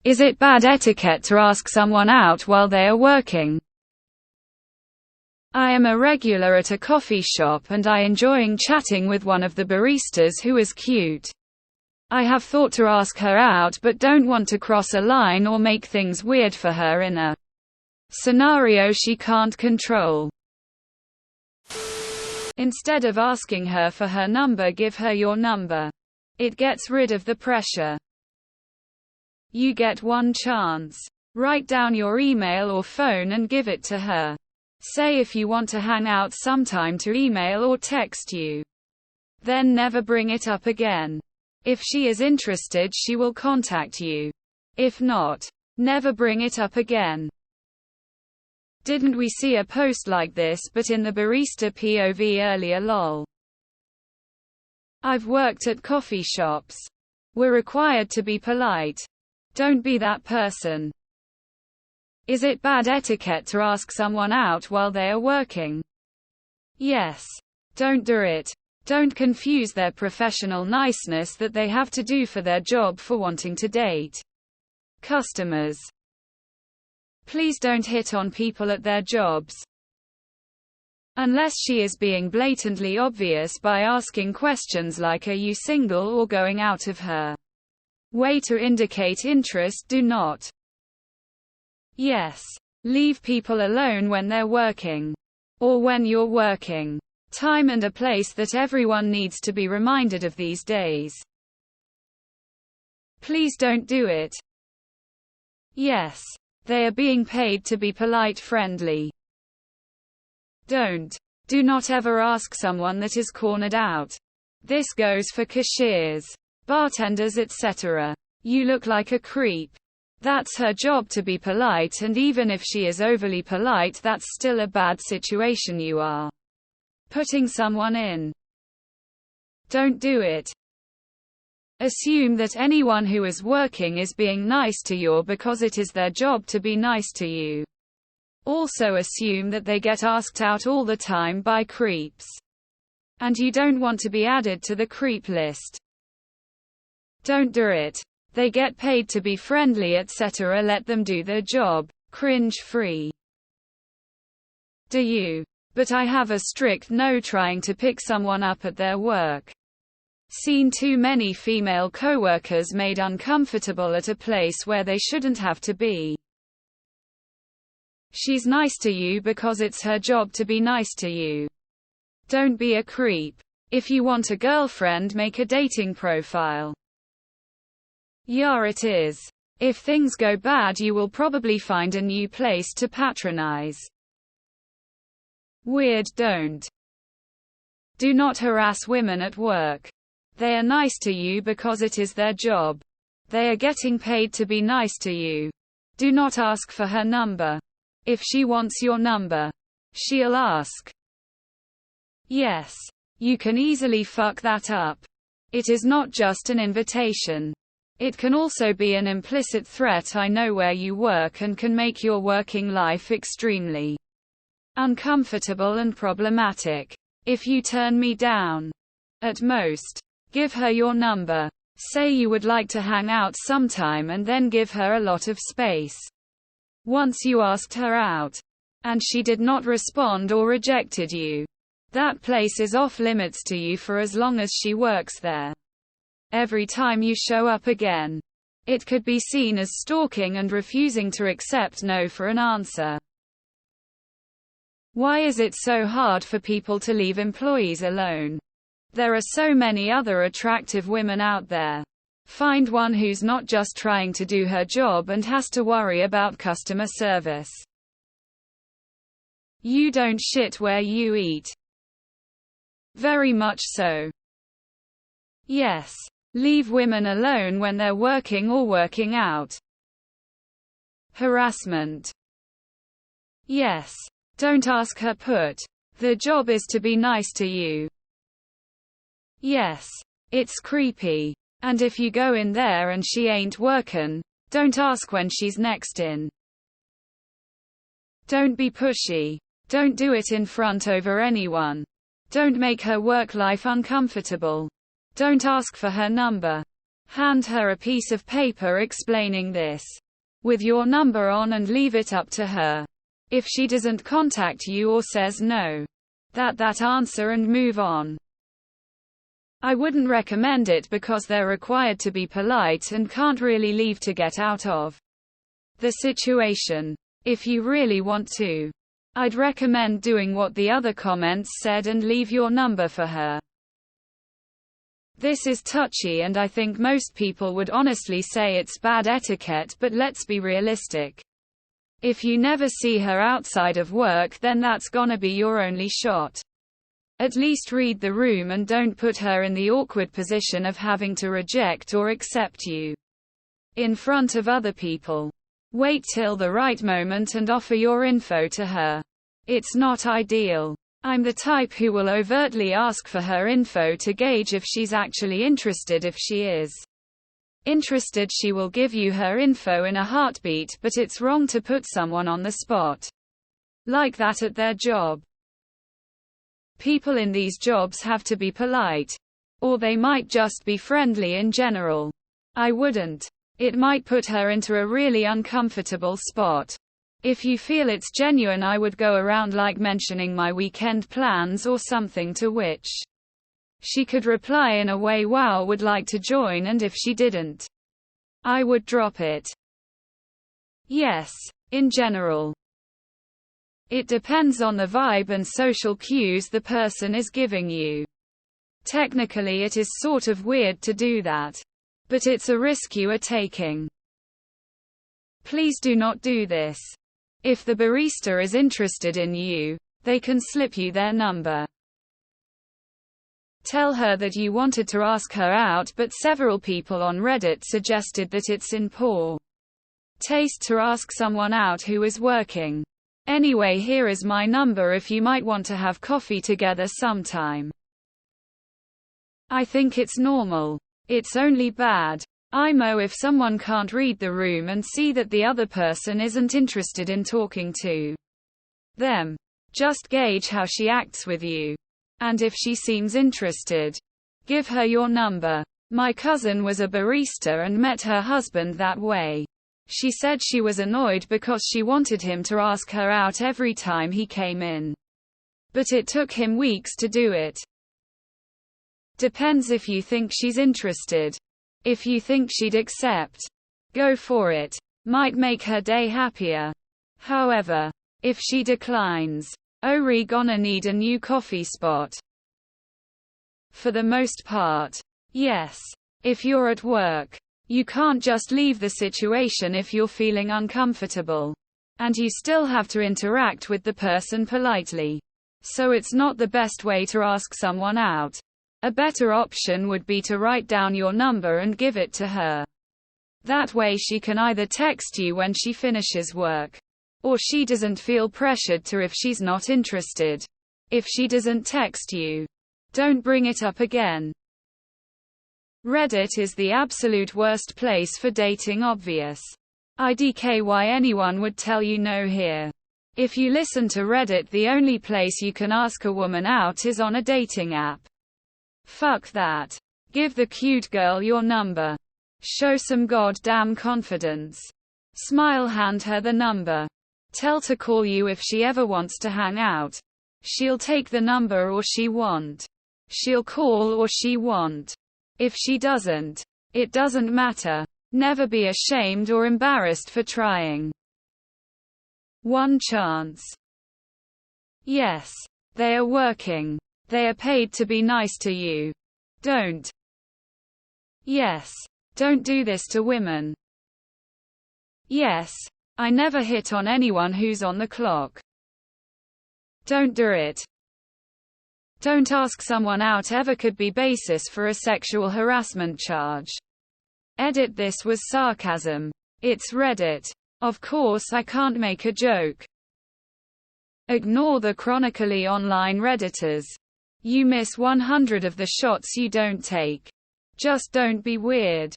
Is it bad etiquette to ask someone out while they are working? I am a regular at a coffee shop and I enjoying chatting with one of the baristas who is cute. I have thought to ask her out but don't want to cross a line or make things weird for her in a scenario she can't control. Instead of asking her for her number, give her your number. It gets rid of the pressure. You get one chance. Write down your email or phone and give it to her. Say if you want to hang out sometime to email or text you. Then never bring it up again. If she is interested, she will contact you. If not, never bring it up again. Didn't we see a post like this but in the barista POV earlier lol. I've worked at coffee shops. We're required to be polite. Don't be that person. Is it bad etiquette to ask someone out while they are working? Yes. Don't do it. Don't confuse their professional niceness that they have to do for their job for wanting to date customers. Please don't hit on people at their jobs. Unless she is being blatantly obvious by asking questions like are you single or going out of her way to indicate interest, do not. Yes. Leave people alone when they're working. Or when you're working. Time and a place that everyone needs to be reminded of these days. Please don't do it. Yes. They are being paid to be polite, friendly. Don't. Do not ever ask someone that is cornered out. This goes for cashiers, bartenders, etc. You look like a creep. That's her job to be polite, and even if she is overly polite, that's still a bad situation you are putting someone in. Don't do it. Assume that anyone who is working is being nice to you because it is their job to be nice to you. Also assume that they get asked out all the time by creeps. And you don't want to be added to the creep list. Don't do it. They get paid to be friendly, etc. Let them do their job. Cringe free. Do you? But I have a strict no trying to pick someone up at their work. Seen too many female coworkers made uncomfortable at a place where they shouldn't have to be. She's nice to you because it's her job to be nice to you. Don't be a creep. If you want a girlfriend, make a dating profile. Yeah, it is. If things go bad, you will probably find a new place to patronize. Weird. Don't. Do not harass women at work. They are nice to you because it is their job. They are getting paid to be nice to you. Do not ask for her number. If she wants your number, she'll ask. Yes. You can easily fuck that up. It is not just an invitation. It can also be an implicit threat. I know where you work and can make your working life extremely uncomfortable and problematic. If you turn me down. At most. Give her your number. Say you would like to hang out sometime and then give her a lot of space. Once you asked her out, and she did not respond or rejected you, that place is off limits to you for as long as she works there. Every time you show up again, it could be seen as stalking and refusing to accept no for an answer. Why is it so hard for people to leave employees alone? There are so many other attractive women out there. Find one who's not just trying to do her job and has to worry about customer service. You don't shit where you eat. Very much so. Yes. Leave women alone when they're working or working out. Harassment. Yes. Don't ask her put. The job is to be nice to you. Yes. It's creepy. And if you go in there and she ain't workin', don't ask when she's next in. Don't be pushy. Don't do it in front over anyone. Don't make her work life uncomfortable. Don't ask for her number. Hand her a piece of paper explaining this, with your number on, and leave it up to her. If she doesn't contact you or says no, that answer and move on. I wouldn't recommend it because they're required to be polite and can't really leave to get out of the situation. If you really want to, I'd recommend doing what the other comments said and leave your number for her. This is touchy, and I think most people would honestly say it's bad etiquette, but let's be realistic. If you never see her outside of work, then that's gonna be your only shot. At least read the room and don't put her in the awkward position of having to reject or accept you in front of other people. Wait till the right moment and offer your info to her. It's not ideal. I'm the type who will overtly ask for her info to gauge if she's actually interested. If she is interested, she will give you her info in a heartbeat, but it's wrong to put someone on the spot like that at their job. People in these jobs have to be polite. Or they might just be friendly in general. I wouldn't. It might put her into a really uncomfortable spot. If you feel it's genuine, I would go around like mentioning my weekend plans or something, to which she could reply in a way, wow, would like to join, and if she didn't, I would drop it. Yes. In general. It depends on the vibe and social cues the person is giving you. Technically, it is sort of weird to do that. But it's a risk you are taking. Please do not do this. If the barista is interested in you, they can slip you their number. Tell her that you wanted to ask her out, but several people on Reddit suggested that it's in poor taste to ask someone out who is working. Anyway, here is my number if you might want to have coffee together sometime. I think it's normal. It's only bad IMO if someone can't read the room and see that the other person isn't interested in talking to them. Just gauge how she acts with you. And if she seems interested, give her your number. My cousin was a barista and met her husband that way. She said she was annoyed because she wanted him to ask her out every time he came in. But it took him weeks to do it. Depends if you think she's interested. If you think she'd accept, go for it. Might make her day happier. However, if she declines, we gonna need a new coffee spot. For the most part, yes. If you're at work, you can't just leave the situation if you're feeling uncomfortable. And you still have to interact with the person politely. So it's not the best way to ask someone out. A better option would be to write down your number and give it to her. That way she can either text you when she finishes work, or she doesn't feel pressured to if she's not interested. If she doesn't text you, don't bring it up again. Reddit is the absolute worst place for dating. Obvious. IDK why anyone would tell you no here. If you listen to Reddit, the only place you can ask a woman out is on a dating app. Fuck that. Give the cute girl your number. Show some goddamn confidence. Smile, hand her the number. Tell to call you if she ever wants to hang out. She'll take the number or she won't. She'll call or she won't. If she doesn't, it doesn't matter. Never be ashamed or embarrassed for trying. One chance. Yes. They are working. They are paid to be nice to you. Don't. Yes. Don't do this to women. Yes. I never hit on anyone who's on the clock. Don't do it. Don't ask someone out ever could be basis for a sexual harassment charge. Edit, this was sarcasm. It's Reddit. Of course I can't make a joke. Ignore the chronically online Redditors. You miss 100 of the shots you don't take. Just don't be weird.